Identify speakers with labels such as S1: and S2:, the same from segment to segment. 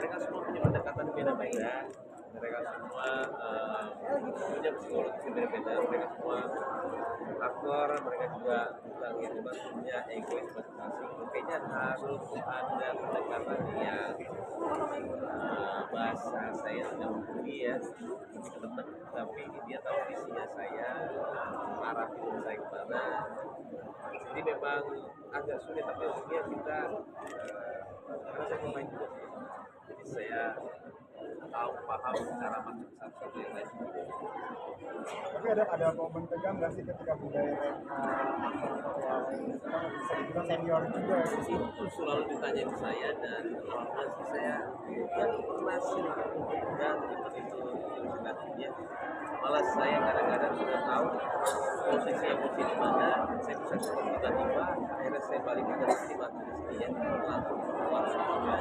S1: mereka semua punya pendekatan beda-beda, mereka semua punya psikologis yang beda-beda, mereka semua aktor, mereka juga bilang yang punya egois masing-masing. Kayaknya harus ada pendekatan yang bahasa saya tidak mumpuni ya, teman, tapi dia tahu visinya saya, arah film saya kemana. Jadi memang agak sulit, tapi untungnya kita karena saya pemain juga, jadi saya tahu paham cara masuk satu yang lain.
S2: Tapi ada momen tegang nggak sih ketika mendirect aktor yang bisa dibilang senior juga?
S1: Itu selalu ditanya ke saya dan masih saya yang pernah sih dan itu nantinya malah saya kadang-kadang sudah tahu posisi emosi di mana, saya bisa stop tiba-tiba, akhirnya saya balik ke sini dia langsung keluar semua.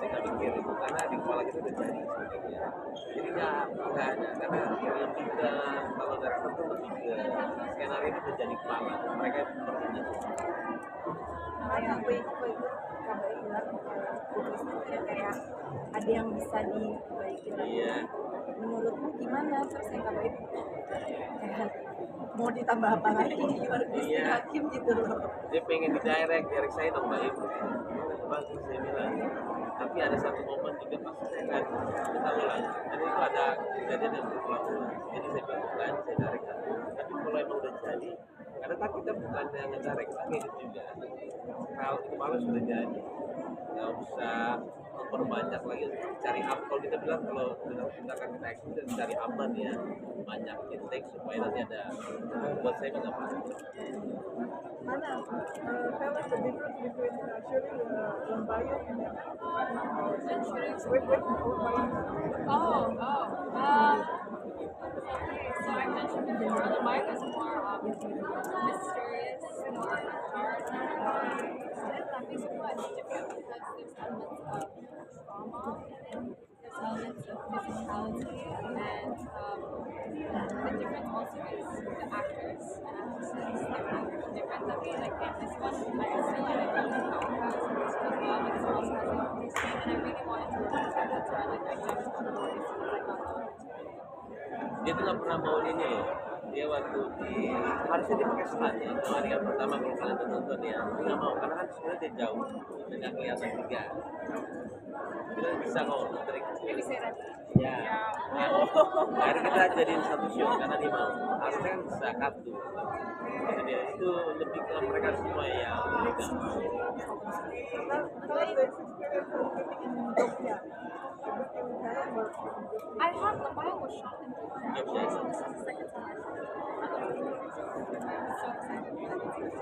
S1: Saya nggak mikir itu karena di kepala kita udah jadi sebetulnya. Jadi nggak ada karena lebih ke kalau director tuh lebih ke skenario itu udah jadi kepala, mereka itu berpunya
S3: Karena gue bilang tulis itu ya kayak ada yang bisa dibaikin lagi.
S1: Iya.
S3: Menurutmu gimana? Terus yang kabar itu kayak mau ditambah apa lagi? Gimana
S1: Iya.
S3: hakim gitu loh.
S1: Dia pengen direct saya dong Mbak Ibu. Bagus saya bilang. Tapi ada satu momen juga pas saya kan kita ulang. Jadi itu ada kejadian yang berulang-ulang. Jadi saya bilang bukan saya direct. Tapi kalau emang udah jadi, karena kan kita bukan yang ngedirect, kita ngedit juga. Kalau itu malu sudah jadi, nggak usah memperbanyak lagi cari aman. Kalau kita bilang kalau kita akan kita action dan cari aman ya, banyak intake supaya nanti ada. Buat saya nggak apa-apa.
S4: Mana? Tell us the difference between shooting Lambayo and
S5: And shooting.
S4: with
S5: Oh. Okay, so I mentioned before, the mic is more mysterious, more hard. Tapi semua is different because there's elements of trauma in it, there's elements of physicality, and the difference also is the actors and actresses. They're different. Tapi like in this one, I feel like I really know how to do as well because it also has a lot of and I really wanted to work with that. That's why like I jumped on board as soon as I got the opportunity.
S1: Dia tuh nggak pernah mau ini loh. Dia waktu di harusnya dia pakai stand ya. Kemarin yang pertama kalau kalian tuh nonton ya, dia nggak mau karena kan sebenarnya dia jauh dan nggak kelihatan juga. Kita bisa kok trik.
S5: Maybe say that.
S1: Ya. Nah, akhirnya kita jadiin satu show karena dia mau. Harusnya kan bisa kartu. Jadi dia itu lebih ke mereka semua yang nggak mau.
S4: Tell us the experience of shooting in Jogja. Everything kind of works.
S5: I have the bio was shot in Jogja, so this is the second time I shot it. I'm so excited.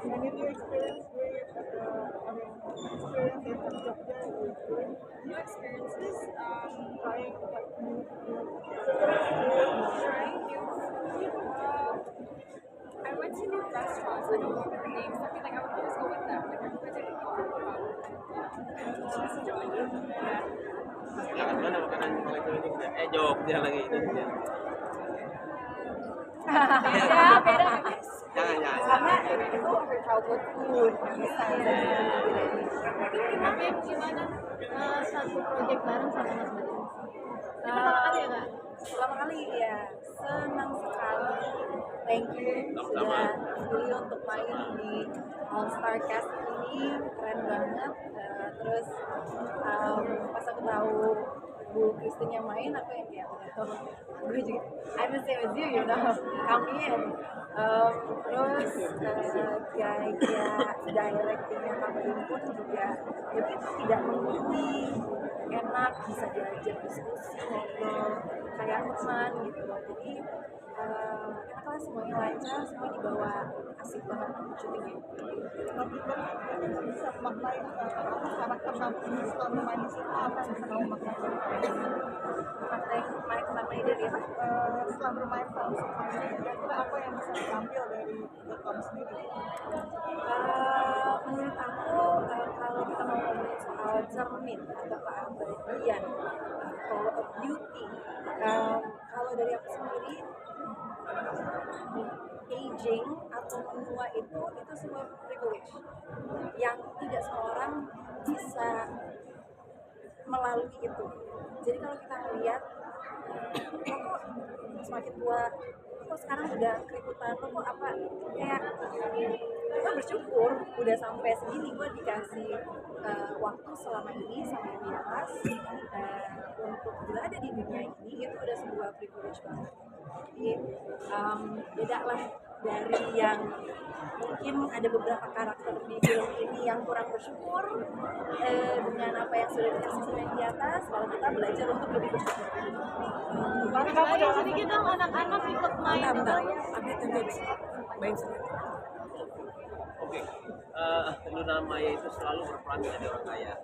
S4: And in your experience with experience in Jogja is good.
S5: New experiences,
S4: Trying like new
S5: trying new food. I went to new restaurants. I don't remember the names. I feel like I would always go with them. Like everybody didn't go. Just enjoying it. Yeah.
S1: Makan mana makanan kalau itu ini? Jogja lagi Indonesia.
S3: Beda.
S1: Jangan.
S3: Karena itu childhood food bisa ya.
S5: Tapi gimana satu project bareng sama Mas Bayu? Pertama kali ya Kak?
S3: Pertama kali ya, senang sekali. Thank you sudah pilih untuk main di All Star Cast ini, keren banget. Terus pas aku tahu Bu Christine yang main, aku yang kayak gue juga I'm the same as you know, come in. Terus gaya directingnya Kak ini pun juga ya itu tidak mengerti, enak, bisa diajak diskusi, ngobrol kayak teman gitu loh. Jadi enak lah, semuanya lancar, semua dibawa asik banget syutingnya.
S4: bisa maknai karakter kamu ini setelah bermain di situ apa yang bisa kamu maknai?
S3: Maknai dari apa?
S4: Setelah bermain film sama ini, kira-kira apa yang bisa diambil dari kamu sendiri?
S3: Menurut aku kalau kita mau ngomongin soal cermin atau keabadian, power of beauty, kalau dari aku sendiri aging atau menua itu semua privilege yang tidak semua orang bisa melalui itu. Jadi kalau kita melihat kok semakin tua, kok sekarang udah keributan, kok apa, kayak gue bersyukur udah sampai segini, gue dikasih waktu selama ini sama yang di atas untuk berada di dunia ini, itu udah sebuah privilege banget. Jadi beda lah dari yang mungkin ada beberapa karakter di film ini yang kurang bersyukur dengan apa yang sudah dikasih sama yang di atas, kalau kita belajar untuk lebih bersyukur.
S5: Baik sedikit dong anak-anak ikut main
S3: Bentar,
S5: itu.
S3: update nanti abis ini. Baik sedikit.
S1: Oke, Luna Maya itu selalu berperan menjadi orang kaya.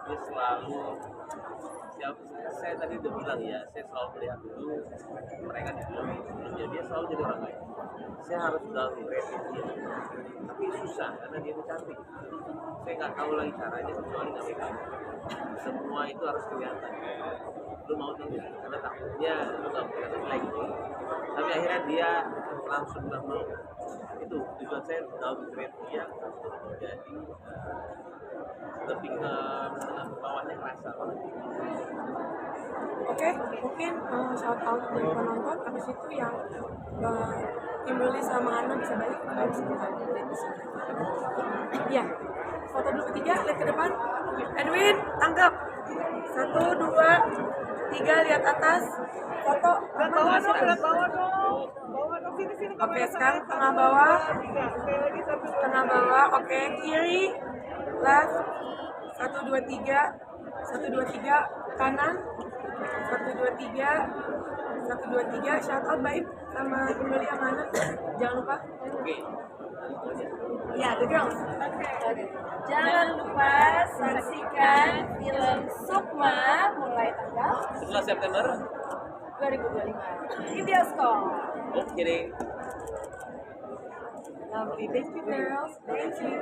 S1: Dia selalu, saya tadi udah bilang ya, saya selalu melihat dulu mereka di film sebelumnya, dia selalu jadi orang kaya. Saya harus downgrade dia, tapi susah karena dia itu cantik. Saya nggak tahu lagi caranya kecuali nggak pegang. Semua itu harus kelihatan. Lu mau tidak? Karena takutnya lu nggak kelihatan lagi. Tapi akhirnya dia langsung bilang mau. Itu tujuan saya downgrade dia untuk menjadi lebih ke bawahnya kerasa.
S6: Oke, mungkin shout out dari penonton. Habis itu yang Kimberly sama Ana bisa balik. Iya, foto dulu bertiga, lihat ke depan. Edwin, tangkap. 1, 2, 3, lihat atas. Foto.
S4: Lihat bawah dong, lihat bawah dong. Bawah dong, sini.
S6: Oke, sekarang tengah bawah.
S4: Sekali lagi, 1, 2,
S6: Tengah bawah, oke. Kiri, left. 1, 2, 3. 1, 2, 3. Kanan. 1, 2, 3. 1, 2, 3. Shout out baik sama Kimberly sama Ana. Jangan lupa.
S1: Oke.
S3: Ya, The Girls. Oke. Jangan lupa saksikan film Sukma mulai tanggal
S1: 11 September.
S3: 2025 di bioskop.
S1: Oke deh.
S3: Lovely, thank you girls. Thank you.